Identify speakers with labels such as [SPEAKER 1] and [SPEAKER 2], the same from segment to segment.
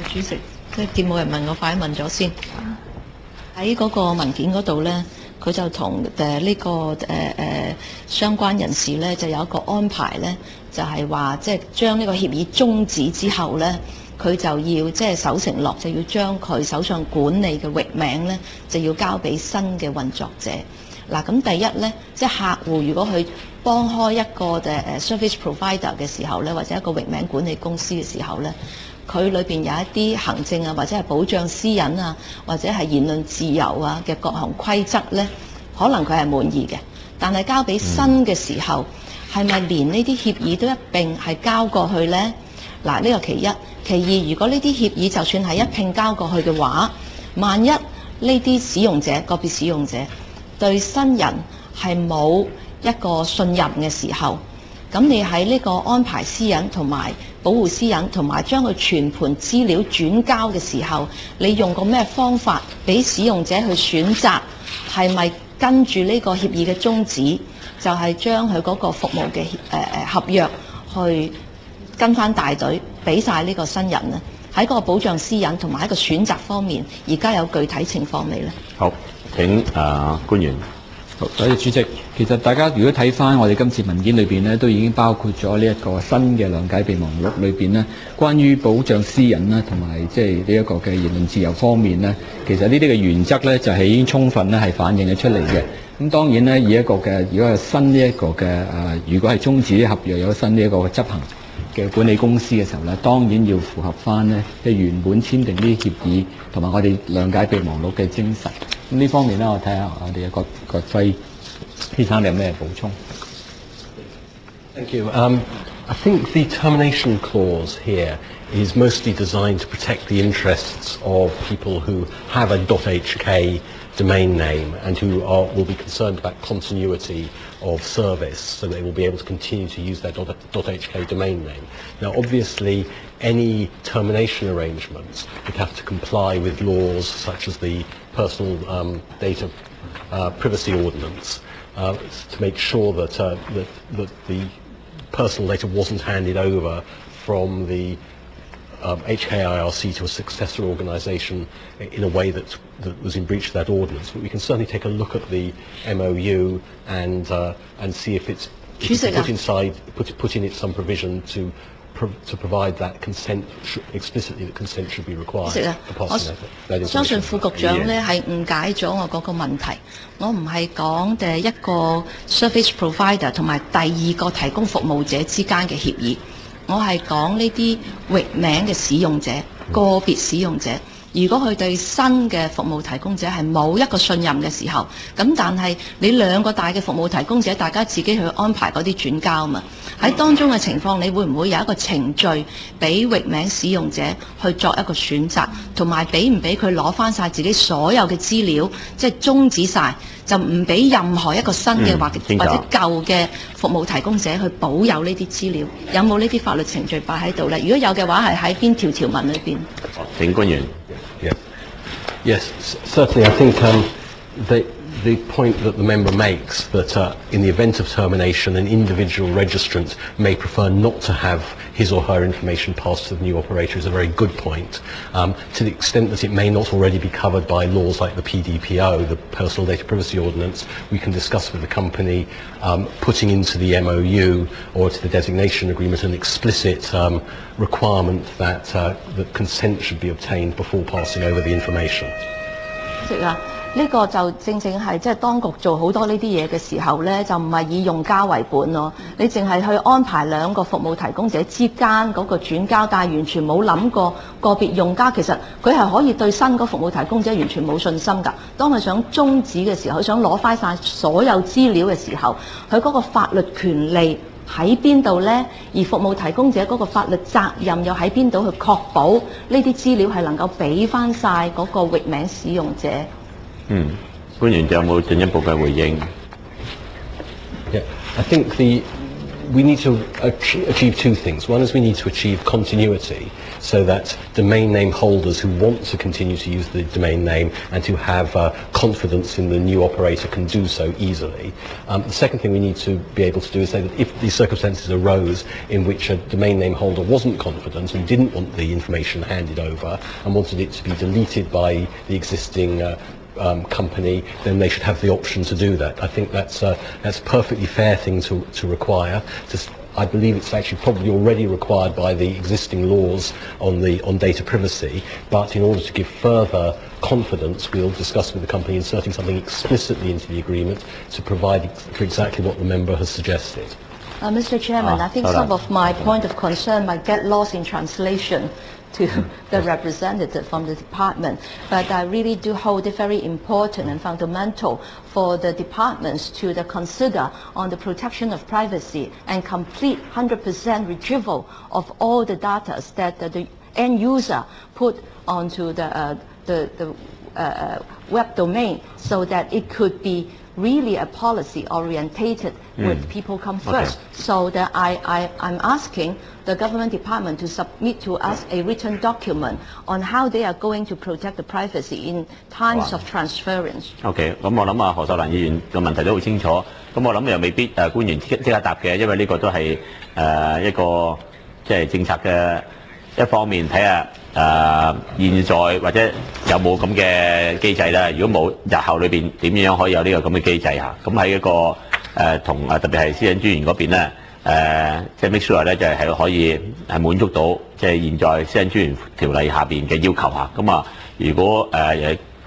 [SPEAKER 1] 主席，即係見冇人問我，快啲問咗先。喺嗰個文件嗰度咧，佢就同呢個相關人士咧就有一個安排咧，就係話即係將呢個協議終止之後咧，佢就要即係守承諾，就要將佢手上管理嘅域名咧就要交俾新嘅運作者。嗱，咁第一咧，即係客戶如果去幫開一個service provider 嘅時候咧，或者一個域名管理公司嘅時候咧，佢裏邊有一啲行政啊，或者係保障私隱啊，或者係言論自由啊嘅各項規則咧，可能佢係滿意嘅。但係交俾新嘅時候，係咪連呢啲協議都一並係交過去咧？嗱，呢個其一。其二，如果呢啲協議就算係一併交過去嘅話，萬一呢啲使用者個別使用者對新人係冇一個信任嘅時候，咁你喺呢個安排私隱同埋保護私隱同埋將佢全盤資料轉交嘅時候，你用個咩方法俾使用者去選擇係咪跟住呢個協議嘅宗旨，就係將佢嗰個服務嘅合約去跟翻大隊俾晒呢個新人呢？喺個保障私隱同埋一個選擇方面，而家有具體情況未呢？
[SPEAKER 2] 好，請官員。
[SPEAKER 3] 好，多謝主席。其實大家如果睇翻我哋今次文件裏邊咧，都已經包括咗呢一個新嘅諒解備忘錄裏邊咧，關於保障私隱啦，同埋即係呢一個嘅言論自由方面咧，其實呢啲嘅原則咧就係已經充分咧係反映咗出嚟嘅。咁當然咧，以一個嘅如果係新呢一個嘅如果係終止啲合約有新呢一個嘅執行嘅管理公司嘅時候咧，當然要符合翻呢即係原本簽訂呢啲協議同埋我哋諒解備忘錄嘅精神。咁呢方面咧，我睇下我哋嘅葛輝先生你有咩補充
[SPEAKER 4] ？Thank you. I think the termination clause here is mostly designed to protect the interests of people who have a .hk domain name and who will be concerned about continuity of service, so they will be able to continue to use their .hk domain name. Now, obviously, any termination arrangements would have to comply with laws such as the Personal Data Privacy Ordinance to make sure that that the personal data wasn't handed over from the HKIRC to a successor organisation in a way that was in breach of that ordinance. But we can certainly take a look at the MOU and see if it's put in it some provision to provide that consent explicitly that consent should be required.
[SPEAKER 1] 我相信副局長咧係誤解咗我嗰個問題。我唔係講一個 service provider 同埋第二個提供服務者之間嘅協議。我係講呢啲域名嘅使用者、個別使用者，如果佢對新嘅服務提供者係冇一個信任嘅時候，咁但係你兩個大嘅服務提供者，大家自己去安排嗰啲轉交嘛。喺當中嘅情況，你會唔會有一個程序俾域名使用者去作一個選擇，同埋俾唔俾佢攞翻晒自己所有嘅資料，即係終止晒，就唔俾任何一個新嘅或者舊嘅服務提供者去保有呢啲資料？有冇呢啲法律程序擺喺度咧？如果有嘅話，係喺邊條條文裏邊？
[SPEAKER 2] 請官員。
[SPEAKER 4] Yes, certainly. I think the point that the member makes that in the event of termination, an individual registrant may prefer not to have his or her information passed to the new operator is a very good point. To the extent that it may not already be covered by laws like the PDPO, the Personal Data Privacy Ordinance, we can discuss with the company putting into the MOU or to the designation agreement an explicit requirement that that consent should be obtained before passing over the information.
[SPEAKER 1] 呢個就正正係即係當局做好多呢啲嘢嘅時候咧，就唔係以用家為本咯。你淨係去安排兩個服務提供者之間嗰個轉交，但係完全冇諗過個別用家其實佢係可以對新嗰服務提供者完全冇信心㗎。當佢想終止嘅時候，佢想攞翻晒所有資料嘅時候，佢嗰個法律權利喺邊度呢？而服務提供者嗰個法律責任又喺邊度去確保呢啲資料係能夠俾翻晒嗰個域名使用者？
[SPEAKER 2] 官員有冇進一步嘅回應？
[SPEAKER 4] Yeah, I think we need to achieve two things. One is we need to achieve continuity so that domain name holders who want to continue to use the domain name and to have confidence in the new operator can do so easily. The second thing we need to be able to do is say that if these circumstances arose in which a domain name holder wasn't confident and didn't want the information handed over and wanted it to be deleted by the existing company, then they should have the option to do that. I think that's a perfectly fair thing to require. I believe it's actually probably already required by the existing laws on data privacy, but in order to give further confidence, we'll discuss with the company inserting something explicitly into the agreement to provide for exactly what the member has suggested.
[SPEAKER 1] Mr. Chairman, I think some of my point of concern might get lost in translation to the representative from the department, but I really do hold it very important and fundamental for the departments to consider on the protection of privacy and complete 100% retrieval of all the data that the end user put onto the web domain, so that it could be really a policy orientated with people come first.
[SPEAKER 2] Okay.
[SPEAKER 1] So that I'm asking the government department to submit to us a written document on how they are going to protect the privacy in times of transference.
[SPEAKER 2] OK， 咁我諗何秀蘭議員嘅問題都好清楚，咁我諗又未必官員即刻答嘅，因為呢個都係一個即係政策嘅一方面睇下現在或者有冇咁嘅機制啦。如果冇，日後裏邊點樣可以有呢個咁嘅機制嚇？咁喺一個同特別係私隱專員嗰邊咧，即係 make sure 咧就係可以係滿足到即係現在私隱專員條例下邊嘅要求嚇。咁如果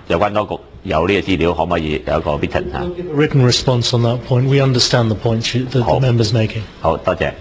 [SPEAKER 2] 有關當局有呢個資料，可唔可以有一個 written 嚇？
[SPEAKER 5] Written response on that point. We understand the point that the member's making.
[SPEAKER 2] 好，多謝。